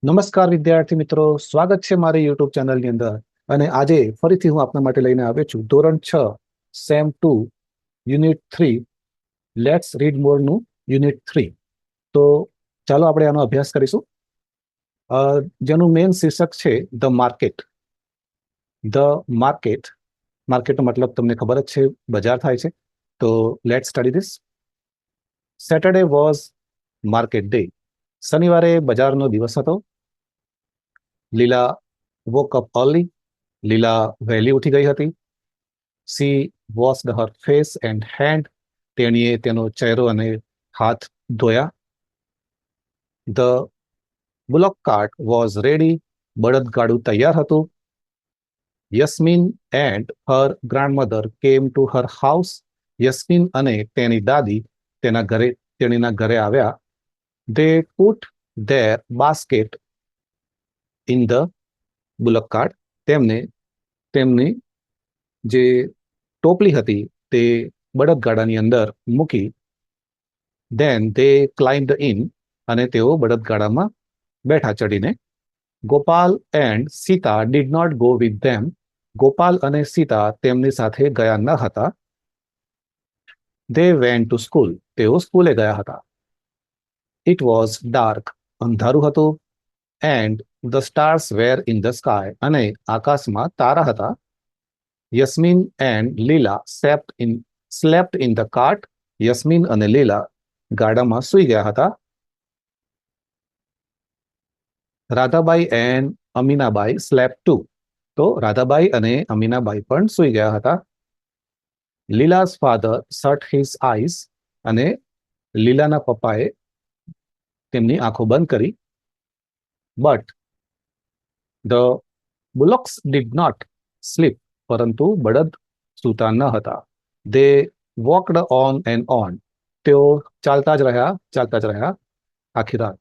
નમસ્કાર વિદ્યાર્થી મિત્રો, સ્વાગત છે મારી યુટ્યુબ ચેનલની અંદર. અને આજે ફરીથી હું આપના માટે લઈને આવ્યો છું ધોરણ 6 સેમ 2 યુનિટ 3 લેટ્સ રીડ મોર નું યુનિટ 3. તો ચાલો આપણે આનો અભ્યાસ કરીશું, જેનું મેઇન શીર્ષક છે ધ માર્કેટ. માર્કેટનો મતલબ તમને ખબર જ છે, બજાર થાય છે. તો let's study this. Saturday was market day. શનિવારે બજારનો દિવસ હતો. લીલા woke up early. લીલા વહેલી ઉઠી ગઈ હતી. She washed her face and hand. તેણીએ તેનો ચહેરો અને હાથ ધોયા. The bullock cart was ready. બળદગાડું તૈયાર હતું. યસ્મીન and her grandmother came to her house. યસ્મીન અને તેની દાદી તેણીના ઘરે આવ્યા. They put their basket in the bullock cart. તેમની જે ટોપલી હતી તે બળદગાડાની અંદર મૂકી. Then they climbed in. અને તેઓ બળદગાડામાં બેઠા ચડીને. Gopal and Sita did not go with them. Gopal અને સીતા તેમની સાથે ગયા ન હતા. They went to school. તેઓ સ્કૂલે ગયા હતા. It was dark. અંધારું હતું. And the stars were in the sky. અને આકાશમાં તારા હતા. યસ્મીન and લીલા slept in the cart. યસ્મીન અને લીલા ગાડામાં સૂઈ ગયા હતા. Radhabai and અમીનાબાઈ slept too. તો રાધાબાઈ અને અમીનાબાઈ પણ સૂઈ ગયા હતા. લીલા's father shut his eyes. અને લીલાના પપ્પાએ તેમની આંખો બંધ કરી. But the bullocks did not sleep. પરંતુ બળદ સૂતા ન હતા. They walked on and on. તેઓ ચાલતા જ રહ્યા આખી રાત.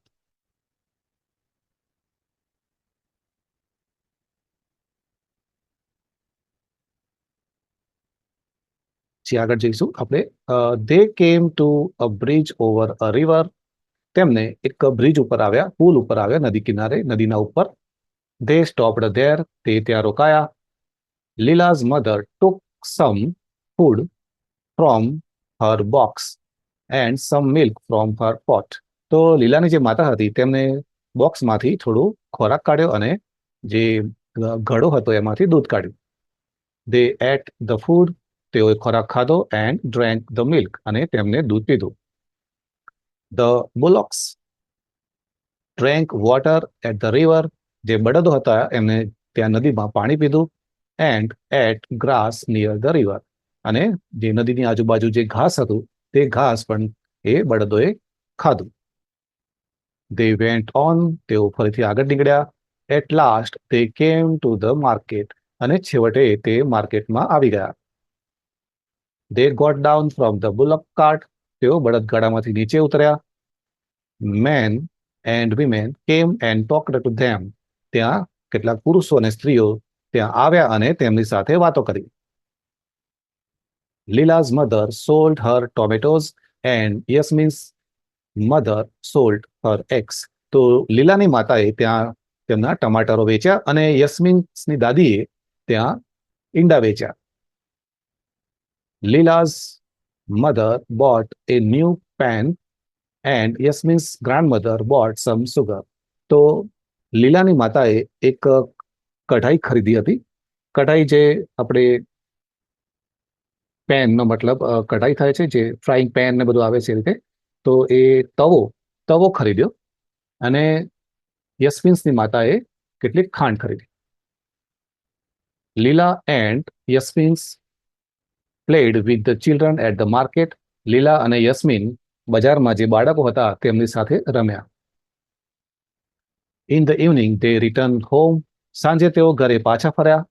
આગળ જઈશું આપણે. They came to a bridge over a river. તેમને એક બ્રિજ ઉપર આવ્યા, પુલ ઉપર આવ્યા, નદી કિનારે, નદીના ઉપર. They stopped there. તે ત્યાં રોકાયા. Lila's mother took some food from her box and some milk from her pot. તો લીલાની જે માતા હતી તેમને બોક્સમાંથી થોડું ખોરાક કાઢ્યો અને જે ઘડો હતો એમાંથી દૂધ કાઢ્યું. They ate the food. તેઓએ ખોરાક ખાધો and drank the milk. અને તેમને દૂધ પીધું. The bullocks drank water at the river. જે બળદો હતા એમને ત્યાં નદીમાં પાણી પીધું. And ate grass near the river. અને જે નદીની આજુબાજુ જે ઘાસ હતું તે ઘાસ પણ એ બળદોએ ખાધું. They went on. તેઓ ફરીથી આગળ નીકળ્યા. At last they came to the market. અને છેવટે તે માર્કેટમાં આવી ગયા. They got down from the bullock cart. તેઓ બળદગાડામાંથી નીચે ઉતર્યા. Men and women came and talked to them. ત્યાં કેટલાક પુરુષો અને સ્ત્રીઓ ત્યાં આવ્યા અને તેમની સાથે વાતો કરી. Lila's mother sold her tomatoes and Yasmin's mother sold her eggs. તો લીલાની માતાએ ત્યાં તેમના ટમાટરો વેચ્યા અને યસ્મીનની દાદીએ ત્યાં ઈંડા વેચ્યા. Lila's mother bought a new pan and Yasmin's grandmother bought some sugar. તો લીલાની માતાએ એક કઢાઈ ખરીદી હતી. કઢાઈ જે આપણે પેનનો મતલબ કઢાઈ થાય છે, જે ફ્રાઈંગ પેન ને બધું આવે છે એ રીતે. તો એ તવો ખરીદ્યો અને યસ્મીન્સની માતાએ કેટલીક ખાંડ ખરીદી. લીલા and Yasmin's played with the children at the market. લીલા અને યસ્મીન બજારમાં જે બાળકો હતા તેમની સાથે રમ્યા. In the evening they returned home. સાંજે તેઓ ઘરે પાછા ફર્યા.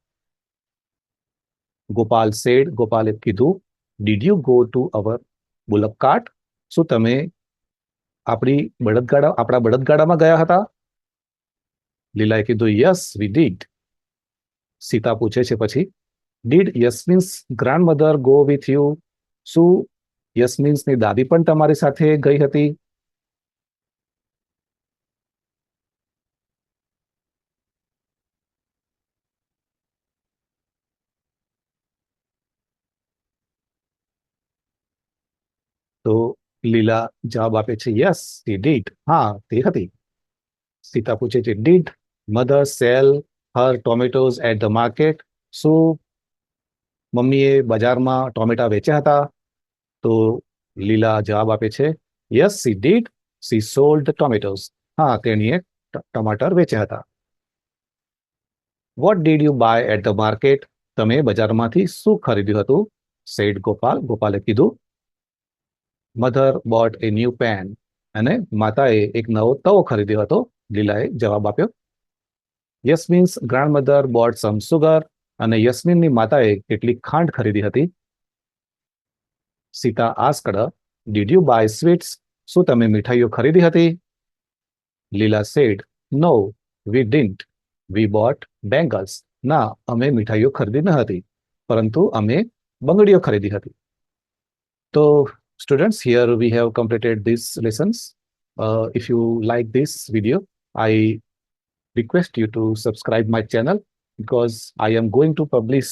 ગોપાલ said. ગોપાલે કીધું, Did you go to our bullock cart? શું તમે આપણા બળદગાડામાં ગયા હતા? લીલાએ કીધું, Yes, we did. સીતા પૂછે છે પછી, Did Yasmin's grandmother go with you? શું યસ્મીન્સની દાદી પણ તમારી સાથે ગઈ હતી? તો લીલા જવાબ આપે છે યસ he did. હા તે હતી. સીતા પૂછે છે did mother sell her tomatoes at the market? શું મમ્મીએ બજારમાં ટોમેટા વેચ્યા હતા? તો લીલા જવાબ આપે છે yes she did. she sold the tomatoes. હા તેણીએ ટમાટર વેચ્યા હતા. what did you buy at the market? તમે બજારમાંથી શું ખરીદ્યું હતું? said ગોપાલ. ગોપાલે કીધું. mother bought a new pan. અને માતાએ એક નવો તવો ખરીદ્યો હતો. લીલાએ જવાબ આપ્યો. Yasmin's grandmother bought some sugar. અને યસ્મીનની માતાએ કેટલીક ખાંડ ખરીદી હતી. Sita asked did you buy sweets? શું તમે મીઠાઈઓ ખરીદી હતી? Leela said no we didn't. We bought bangles. ના અમે મીઠાઈઓ ખરીદી ન હતી, પરંતુ અમે બંગડીઓ ખરીદી હતી. તો students, here we have completed these lessons. If you like this video, I request you to subscribe my channel, because I am going to publish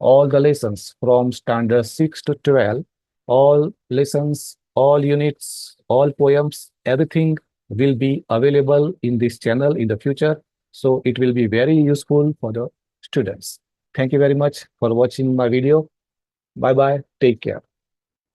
all the lessons from standard 6 to 12. All lessons, all units, all poems, everything will be available in this channel in the future. So it will be very useful for the students. Thank you very much for watching my video. Bye bye. Take care.